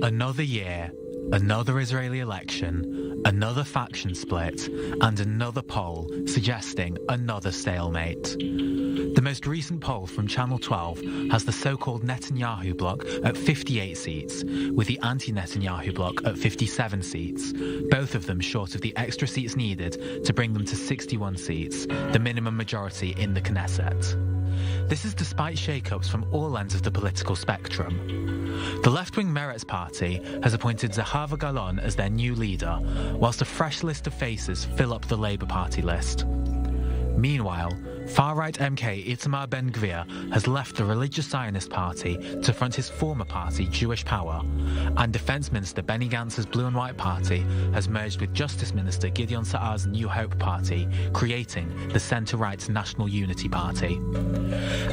Another year, another Israeli election, another faction split, and another poll suggesting another stalemate. The most recent poll from Channel 12 has the so-called Netanyahu bloc at 58 seats, with the anti-Netanyahu bloc at 57 seats, both of them short of the extra seats needed to bring them to 61 seats, the minimum majority in the Knesset. This is despite shake-ups from all ends of the political spectrum. The left-wing Meretz party has appointed Zahava Galon as their new leader, whilst a fresh list of faces fill up the Labour Party list. Meanwhile, far-right MK Itamar Ben-Gvir has left the religious Zionist party to front his former party, Jewish Power, and Defence Minister Benny Gantz's Blue and White Party has merged with Justice Minister Gideon Sa'ar's New Hope Party, creating the centre-right National Unity Party.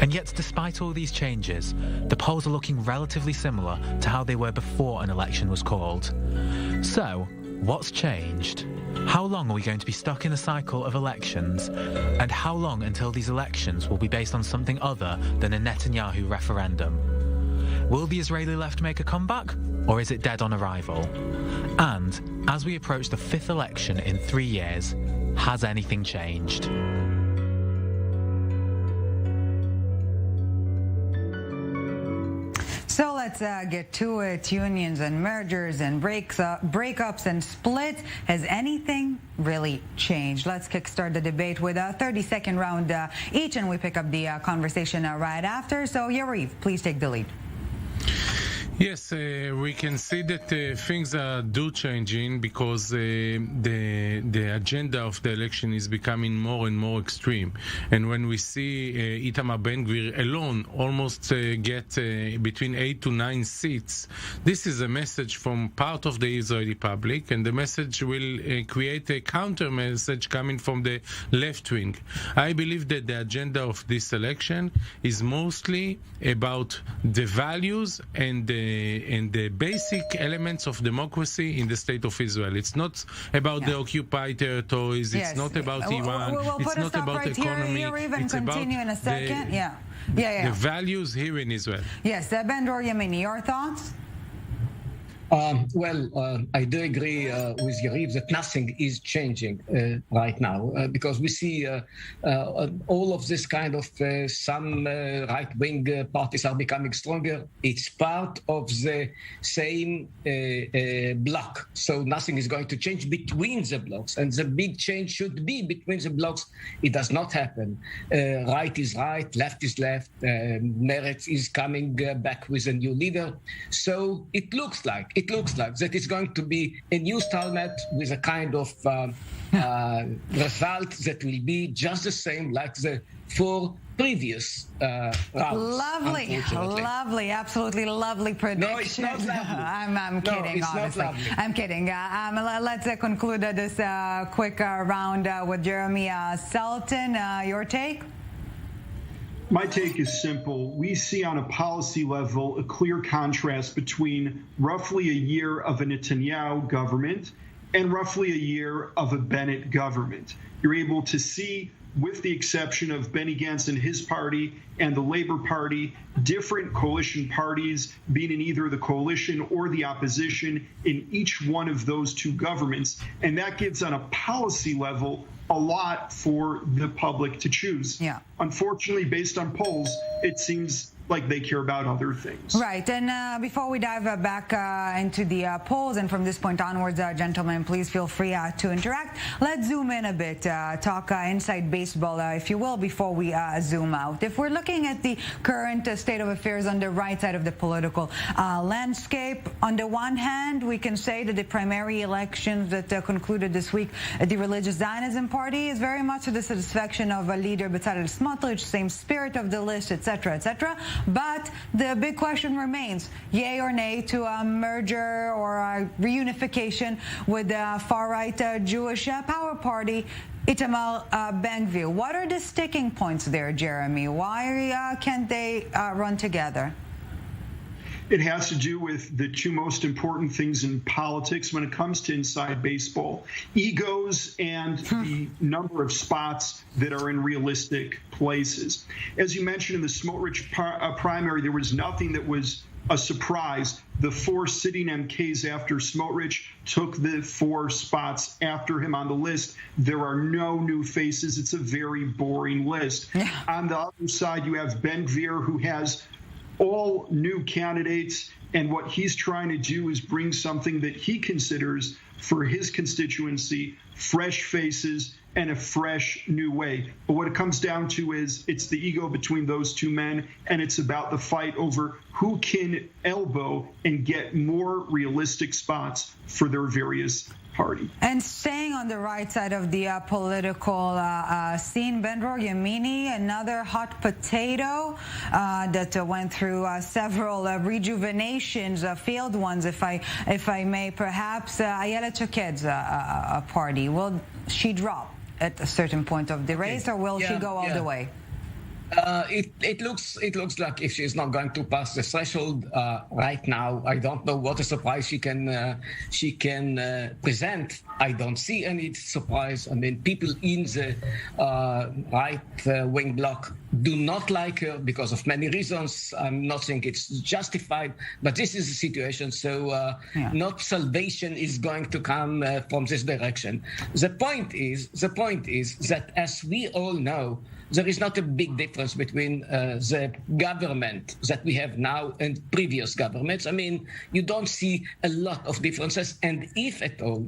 And yet, despite all these changes, the polls are looking relatively similar to how they were before an election was called. So, what's changed? How long are we going to be stuck in a cycle of elections? And how long until these elections will be based on something other than a Netanyahu referendum? Will the Israeli left make a comeback? Or is it dead on arrival? And, as we approach the fifth election in 3 years, has anything changed? So let's get to it. Unions and mergers and breakups and splits. Has anything really changed? Let's kickstart the debate with a 30-second round each, and we pick up the conversation right after. So Yariv, please take the lead. Yes, we can see that things are changing because the agenda of the election is becoming more and more extreme. And when we see Itamar Ben-Gvir alone almost get between 8 to 9 seats, this is a message from part of the Israeli public, and the message will create a counter message coming from the left wing. I believe that the agenda of this election is mostly about the values and the basic elements of democracy in the state of Israel. It's not about the occupied territories. Yes. It's not about Iran. We'll it's not about right economy. Here, it's continue about in a second. the values here in Israel. Yes, Dror Yemini, your thoughts? I do agree with Yariv that nothing is changing right now because we see all of this kind of some right-wing parties are becoming stronger. It's part of the same bloc, so nothing is going to change between the blocks, and the big change should be between the blocks. It does not happen. Right is right, left is left. Meretz is coming back with a new leader, so it looks like that it's going to be a new stalemate with a kind of result that will be just the same like the 4 previous rounds. Lovely, absolutely lovely prediction. No, it's not lovely. I'm kidding, it's obviously. Not lovely. I'm kidding. Let's conclude this quick round with Jeremy Saltan. Your take? My take is simple. We see on a policy level a clear contrast between roughly a year of a Netanyahu government and roughly a year of a Bennett government. You're able to see, with the exception of Benny Gantz and his party and the Labor Party, different coalition parties being in either the coalition or the opposition in each one of those 2 governments. And that gives, on a policy level, a lot for the public to choose. Yeah. Unfortunately, based on polls, it seems like they care about other things. Right. And before we dive back into the polls, and from this point onwards, gentlemen, please feel free to interact. Let's zoom in a bit, talk inside baseball, if you will, before we zoom out. If we're looking at the current state of affairs on the right side of the political landscape, on the one hand, we can say that the primary elections that concluded this week at the Religious Zionism Party is very much to the satisfaction of leader Bezalel Smotrich, same spirit of the list, etc., etc. But the big question remains, yay or nay to a merger or a reunification with the far-right Jewish Power Party, Itamar Ben-Gvir. What are the sticking points there, Jeremy? Why can't they run together? It has to do with the 2 most important things in politics when it comes to inside baseball: egos and the number of spots that are in realistic places. As you mentioned, in the Smotrich primary, there was nothing that was a surprise. The 4 sitting MKs after Smotrich took the 4 spots after him on the list. There are no new faces. It's a very boring list. Yeah. On the other side, you have Ben-Gvir, who has all new candidates, and what he's trying to do is bring something that he considers for his constituency, fresh faces and a fresh new way. But what it comes down to is it's the ego between those two men, and it's about the fight over who can elbow and get more realistic spots for their various party. And staying on the right side of the political scene, Dror Yemini, another hot potato that went through several rejuvenations, failed ones, if I may, perhaps. Ayelet Shaked's party, will she drop at a certain point of the race, or will she go all the way? It looks like if she's not going to pass the threshold right now, I don't know what a surprise she can present. I don't see any surprise. I mean, people in the right wing bloc do not like her because of many reasons. I'm not saying it's justified, but this is the situation. So not salvation is going to come from this direction. The point is that, as we all know, there is not a big difference between the government that we have now and previous governments. I mean, you don't see a lot of differences, and if at all,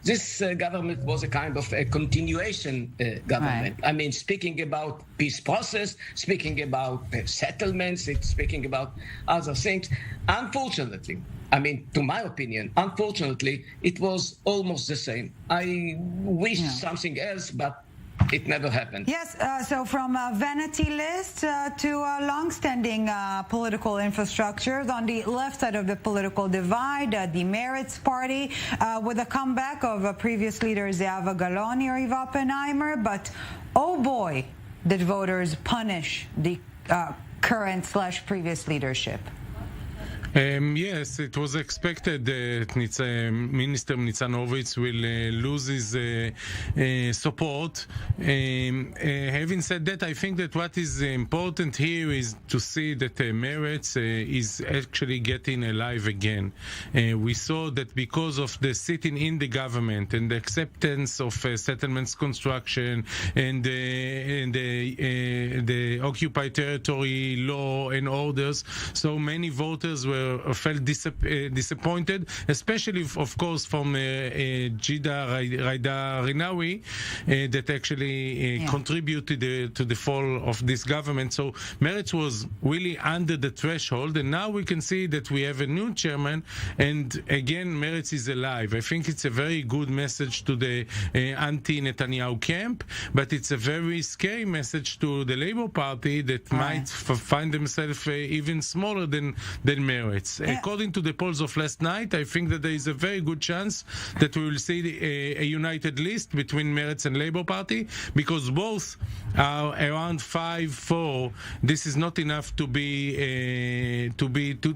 this government was a kind of a continuation government. Right. I mean, speaking about peace process, speaking about settlements, it's speaking about other things. Unfortunately, I mean, to my opinion, unfortunately, it was almost the same. I wish something else, but it never happened. Yes, so from vanity lists to long-standing political infrastructures on the left side of the political divide, the Meretz party, with a comeback of previous leader Zehava Galon, Yariv Oppenheimer, but oh boy, did voters punish the current/previous leadership. Yes, it was expected that Minister Nitzan will lose his support. Having said that, I think that what is important here is to see that Meretz is actually getting alive again. We saw that because of the sitting in the government and the acceptance of settlements construction and the occupied territory law and orders, so many voters felt disappointed, especially, of course, from Jida Raida Rinawi, that actually contributed to the fall of this government. So Meretz was really under the threshold, and now we can see that we have a new chairman, and again, Meretz is alive. I think it's a very good message to the anti-Netanyahu camp, but it's a very scary message to the Labour Party that might find themselves even smaller than Meretz. According to the polls of last night, I think that there is a very good chance that we will see a united list between Meretz and Labour Party, because both are around 5-4. This is not enough to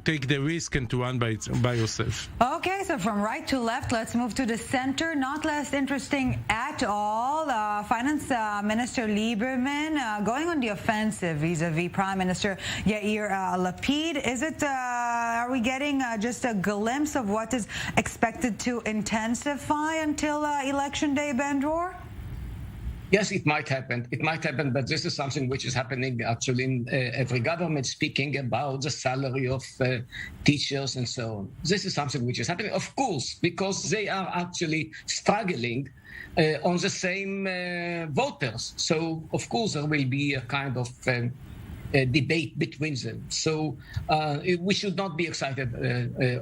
take the risk and to run by yourself. Okay, so from right to left, let's move to the center. Not less interesting at all. Finance Minister Lieberman going on the offensive vis-a-vis Prime Minister Yair Lapid. Is it? Are we getting just a glimpse of what is expected to intensify until Election Day, Dror? Yes, it might happen. It might happen, but this is something which is happening actually in every government, speaking about the salary of teachers and so on. This is something which is happening, of course, because they are actually struggling on the same voters. So, of course, there will be a kind of debate between them. So we should not be excited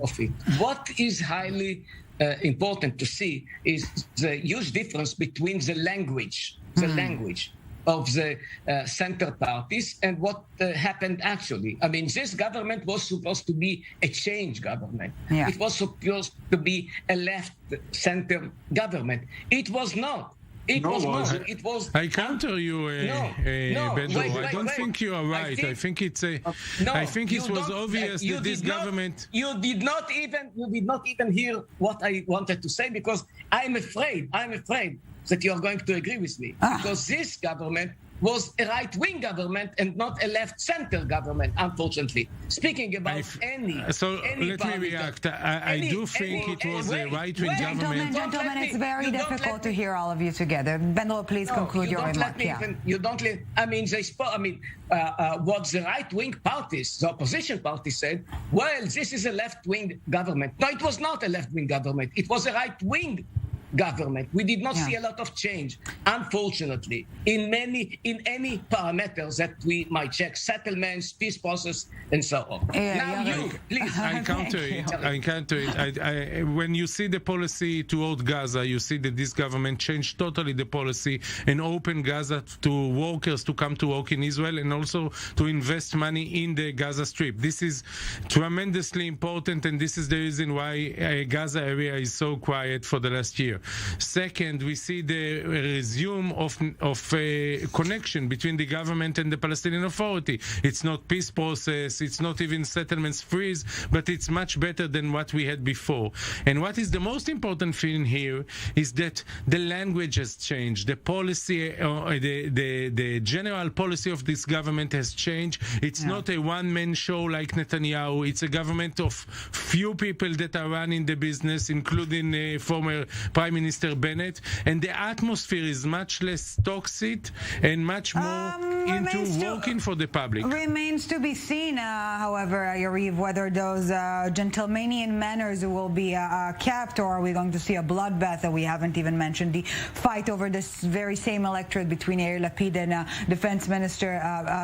of it. What is highly important to see is the huge difference between the language of the center parties and what happened actually. I mean, this government was supposed to be a change government. Yeah. It was supposed to be a left-center government. It was not. It was. I counter you, Dror. I don't think you are right. I think it's a. I think it was obvious that this government. You did not even hear what I wanted to say, because I'm afraid that you are going to agree with me, because this government was a right-wing government and not a left-center government, unfortunately. Speaking about let me parameter, react. I do think it was a right-wing government. Gentlemen, it's very difficult to hear all of you together. Bendel, please conclude your remark. What the right-wing parties, the opposition parties said, well, this is a left-wing government. No, it was not a left-wing government. It was a right-wing government. We did not see a lot of change, unfortunately, in any parameters that we might check: settlements, peace process, and so on. Please. I counter it. When you see the policy toward Gaza, you see that this government changed totally the policy and opened Gaza to workers to come to work in Israel and also to invest money in the Gaza Strip. This is tremendously important, and this is the reason why Gaza area is so quiet for the last year. Second, we see the resume of connection between the government and the Palestinian Authority. It's not peace process, it's not even settlements freeze, but it's much better than what we had before. And what is the most important thing here is that the language has changed. The policy, the general policy of this government has changed. It's not a one-man show like Netanyahu. It's a government of few people that are running the business, including former Prime Minister Bennett, and the atmosphere is much less toxic and much more into working for the public. Remains to be seen, however, Yariv, whether those gentlemanian manners will be kept, or are we going to see a bloodbath that we haven't even mentioned, the fight over this very same electorate between Yair Lapid and Defense Minister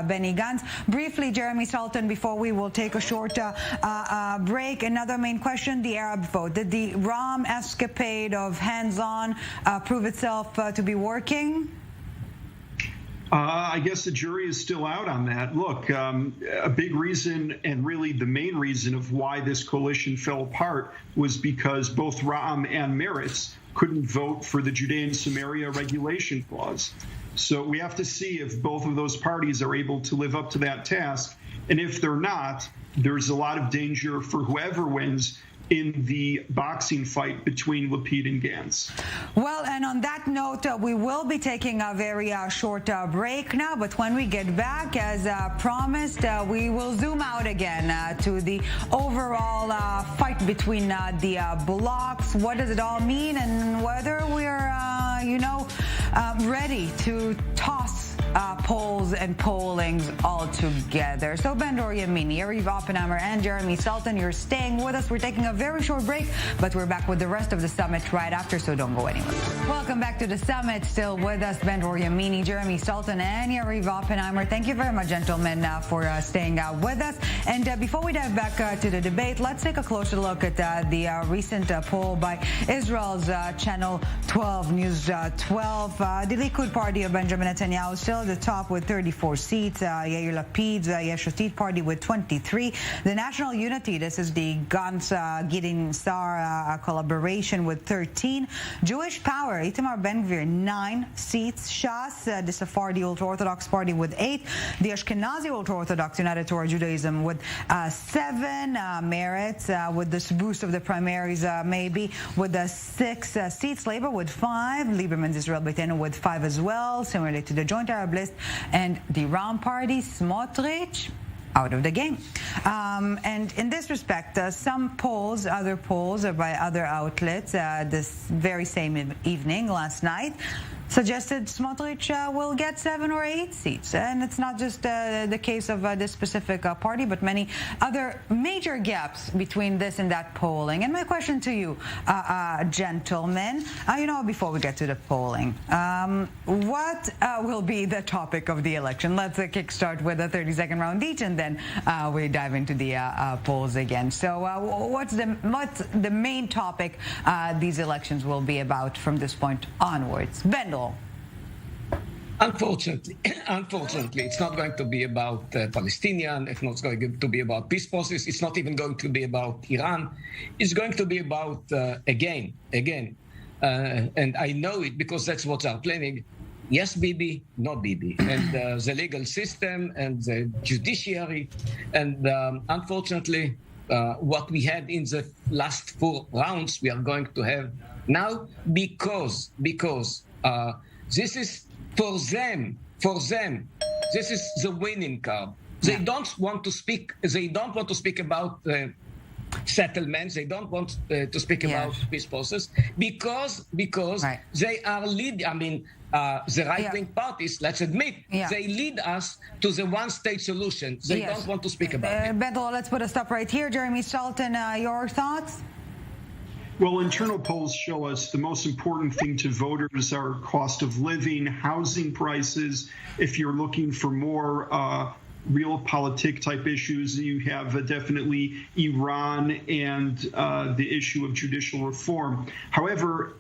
Benny Gantz. Briefly, Jeremy Saltan, before we will take a short break, another main question, the Arab vote. Did the Ram escapade of hands-on prove itself to be working? I guess the jury is still out on that. Look, a big reason, and really the main reason of why this coalition fell apart, was because both Ra'am and Meretz couldn't vote for the Judean Samaria regulation clause. So we have to see if both of those parties are able to live up to that task. And if they're not, there's a lot of danger for whoever wins in the boxing fight between Lapid and Gantz. Well, and on that note, we will be taking a very short break now, but when we get back, as promised, we will zoom out again to the overall fight between the blocs. What does it all mean, and whether we're, ready to toss polls and pollings all together. So Dror Yemini, Yariv Oppenheimer, and Jeremy Saltan, you're staying with us. We're taking a very short break, but we're back with the rest of the summit right after, so don't go anywhere. Welcome back to the summit. Still with us, Dror Yemini, Jeremy Saltan, and Yariv Oppenheimer. Thank you very much, gentlemen, for staying with us. And before we dive back to the debate, let's take a closer look at the recent poll by Israel's Channel 12, News 12. The Likud party of Benjamin Netanyahu still at the top with 34 seats. Yair Lapid's Yesh Atid party with 23. The National Unity, this is the Gantz Gideon Sar collaboration, with 13. Jewish Power, Itamar Ben-Gvir, 9 seats. Shas, the Sephardi Ultra-Orthodox party, with 8. The Ashkenazi Ultra-Orthodox United Torah Judaism with 7. Meretz, with this boost of the primaries, maybe, with 6 seats. Labor with 5. Lieberman's Israel Beitenu with 5 as well, similarly to the Joint Arab List. And the Ram party, Smotrich, out of the game. And in this respect, some polls, other polls by other outlets, this very same evening, last night, suggested Smotrich will get 7 or 8 seats. And it's not just the case of this specific party, but many other major gaps between this and that polling. And my question to you, gentlemen, before we get to the polling, what will be the topic of the election? Let's kickstart with a 30-second round each, and then we dive into the polls again. So what's the main topic these elections will be about from this point onwards? Bendel. Unfortunately, it's not going to be about Palestinian. It's not going to be about peace process. It's not even going to be about Iran. It's going to be about again, and I know it because that's what they're planning. Yes, Bibi, no Bibi, and the legal system and the judiciary, and unfortunately, what we had in the last 4 rounds, we are going to have now because this is for them for them, this is the winning card. They don't want to speak. They don't want to speak about settlements. They don't want to speak about peace process because they are lead. I mean, the right-wing parties. Let's admit they lead us to the one-state solution. They don't want to speak about it. Bendel, let's put a stop right here. Jeremy Saltan, your thoughts? Well, internal polls show us the most important thing to voters are cost of living, housing prices. If you're looking for more realpolitik type issues, you have definitely Iran and the issue of judicial reform. However,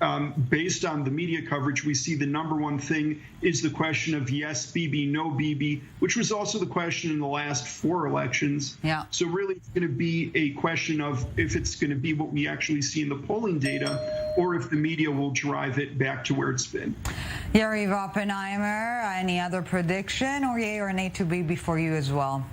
based on the media coverage, we see the number one thing is the question of yes, Bibi, no Bibi, which was also the question in the last 4 elections. Yeah. So really, it's going to be a question of if it's going to be what we actually see in the polling data, or if the media will drive it back to where it's been. Yariv Oppenheimer, any other prediction, or yay or nay to Bibi for you as well?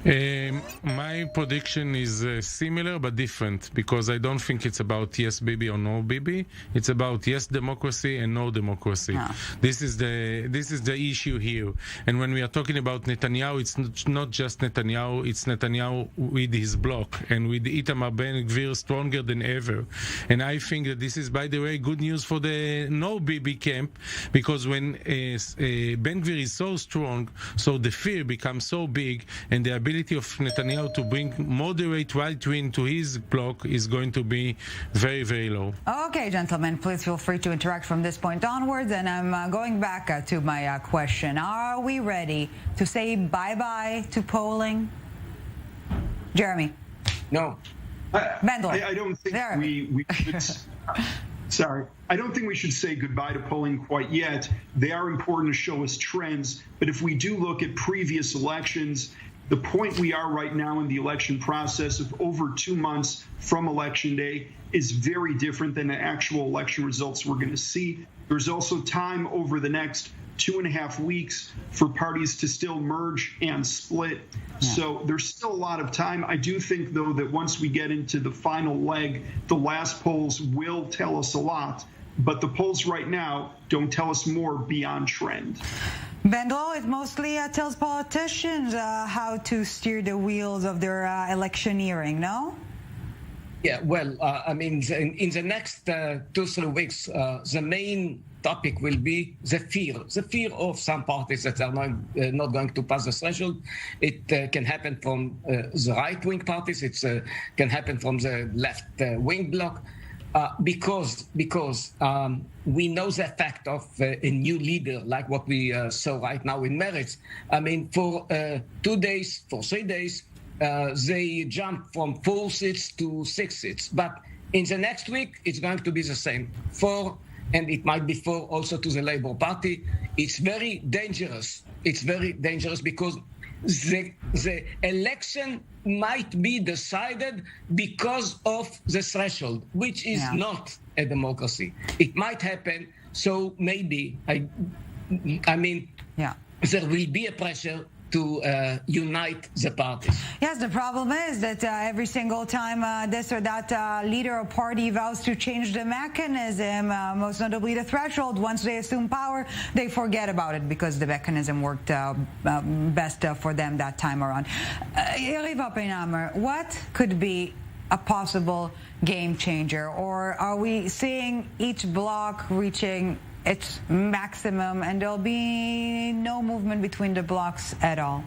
My prediction is similar but different, because I don't think it's about yes Bibi or no Bibi. It's about yes democracy and no democracy. This is the issue here. And when we are talking about Netanyahu, it's not just Netanyahu. It's Netanyahu with his bloc and with Itamar Ben-Gvir stronger than ever. And I think that this is, by the way, good news for the no Bibi camp, because when Ben-Gvir is so strong, so the fear becomes so big, and the ability of Netanyahu to bring moderate right-wing to his bloc is going to be very, very low. Okay, gentlemen, please feel free to interact from this point onwards. And I'm going back to my question. Are we ready to say bye-bye to polling? Jeremy? No. Bendel? I don't think we should... Sorry. I don't think we should say goodbye to polling quite yet. They are important to show us trends. But if we do look at previous elections, the point we are right now in the election process of over 2 months from Election Day is very different than the actual election results we're going to see. There's also time over the next 2.5 weeks for parties to still merge and split. So there's still a lot of time. I do think, though, that once we get into the final leg, the last polls will tell us a lot. But the polls right now don't tell us more beyond trend. Bendel, it mostly tells politicians how to steer the wheels of their electioneering, no? Yeah, well, I mean, in the next 2-3 weeks, the main topic will be the fear of some parties that are not going to pass the threshold. It can happen from the right-wing parties. It can happen from the left-wing bloc. Because we know the effect of a new leader, like what we saw right now in Meretz. I mean, for 2 days, for 3 days, they jumped from 4 seats to 6 seats. But in the next week, it's going to be the same. 4, and it might be 4 also to the Labour Party. It's very dangerous. It's very dangerous because the election might be decided because of the threshold, which is not a democracy. It might happen, so maybe, I mean, there will be a pressure to unite the parties. Yes, the problem is that every single time this or that leader or party vows to change the mechanism, most notably the threshold, once they assume power, they forget about it because the mechanism worked best for them that time around. Yariv Oppenheimer, what could be a possible game changer? Or are we seeing each bloc reaching its maximum and there'll be no movement between the blocks at all?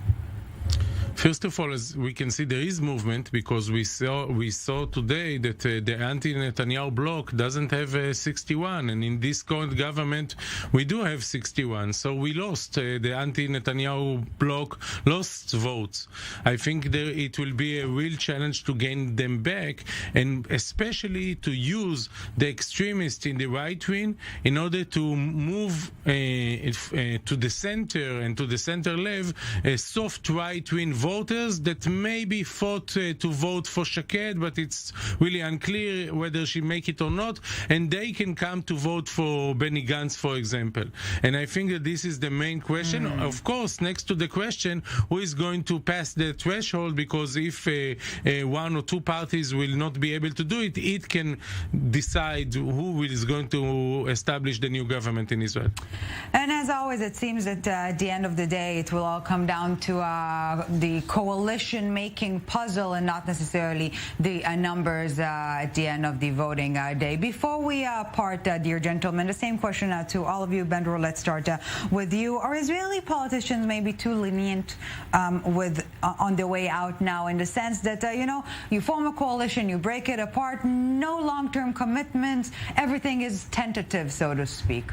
First of all, as we can see, there is movement because we saw today that the anti-Netanyahu bloc doesn't have 61, and in this current government we do have 61. So we lost the anti-Netanyahu bloc lost votes. I think it will be a real challenge to gain them back, and especially to use the extremists in the right wing in order to move to the center and to the center left a soft right wing vote voters that maybe thought to vote for Shaked, but it's really unclear whether she make it or not, and they can come to vote for Benny Gantz, for example. And I think that this is the main question. Of course, next to the question, who is going to pass the threshold, because if one or two parties will not be able to do it, it can decide who is going to establish the new government in Israel. And as always, it seems that at the end of the day, it will all come down to the coalition-making puzzle and not necessarily the numbers at the end of the voting day. Before we part, dear gentlemen, the same question to all of you. Ben Dror, let's start with you. Are Israeli politicians maybe too lenient on the way out now, in the sense that, you form a coalition, you break it apart, no long-term commitments, everything is tentative, so to speak?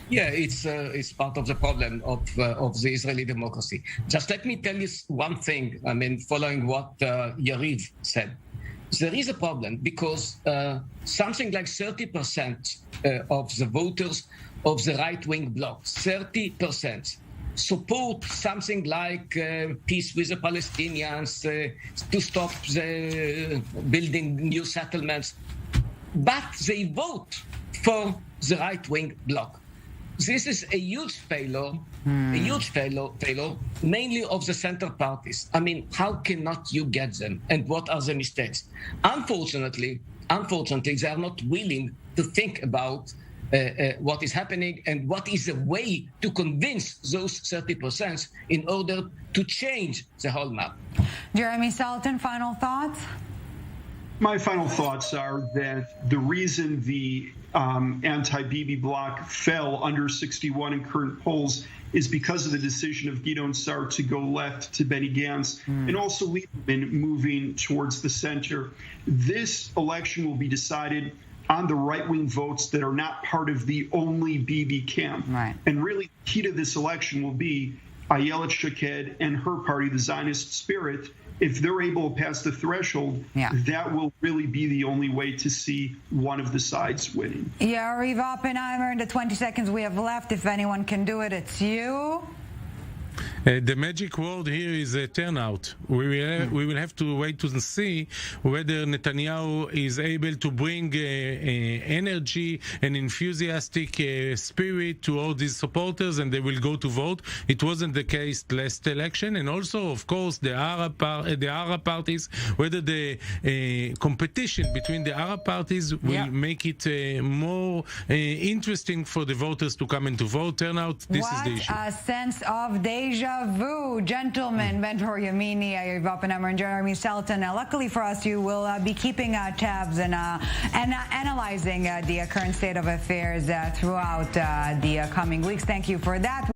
Yeah, it's part of the problem of the Israeli democracy. Just let me tell you one thing. I mean, following what Yariv said, there is a problem because something like 30% of the voters of the right-wing bloc, 30%, support something like peace with the Palestinians, to stop the building new settlements, but they vote for the right-wing bloc. This is a huge failure, mainly of the center parties. I mean, how cannot you get them? And what are the mistakes? Unfortunately, they are not willing to think about what is happening and what is a way to convince those 30% in order to change the whole map. Jeremy Saltan, final thoughts? My final thoughts are that the reason the anti-Bibi bloc fell under 61 in current polls is because of the decision of Gideon Sa'ar to go left to Benny Gantz, and also Lieberman moving towards the center. This election will be decided on the right-wing votes that are not part of the only Bibi camp. Right. And really, the key to this election will be Ayelet Shaked and her party, the Zionist Spirit. If they're able to pass the threshold, that will really be the only way to see one of the sides winning. Yariv Oppenheimer, in the 20 seconds we have left, if anyone can do it, it's you. The magic word here is turnout. We will have to wait to see whether Netanyahu is able to bring energy and enthusiastic spirit to all these supporters, and they will go to vote. It wasn't the case last election, and also, of course, the Arab parties. Whether the competition between the Arab parties will make it more interesting for the voters to come and to vote. Turnout. This is the issue. What a sense of deja vu. Gentlemen, Dror Yemini, Yariv Oppenheimer, and Jeremy Saltan. Luckily for us, you will be keeping tabs and analyzing the current state of affairs throughout the coming weeks. Thank you for that.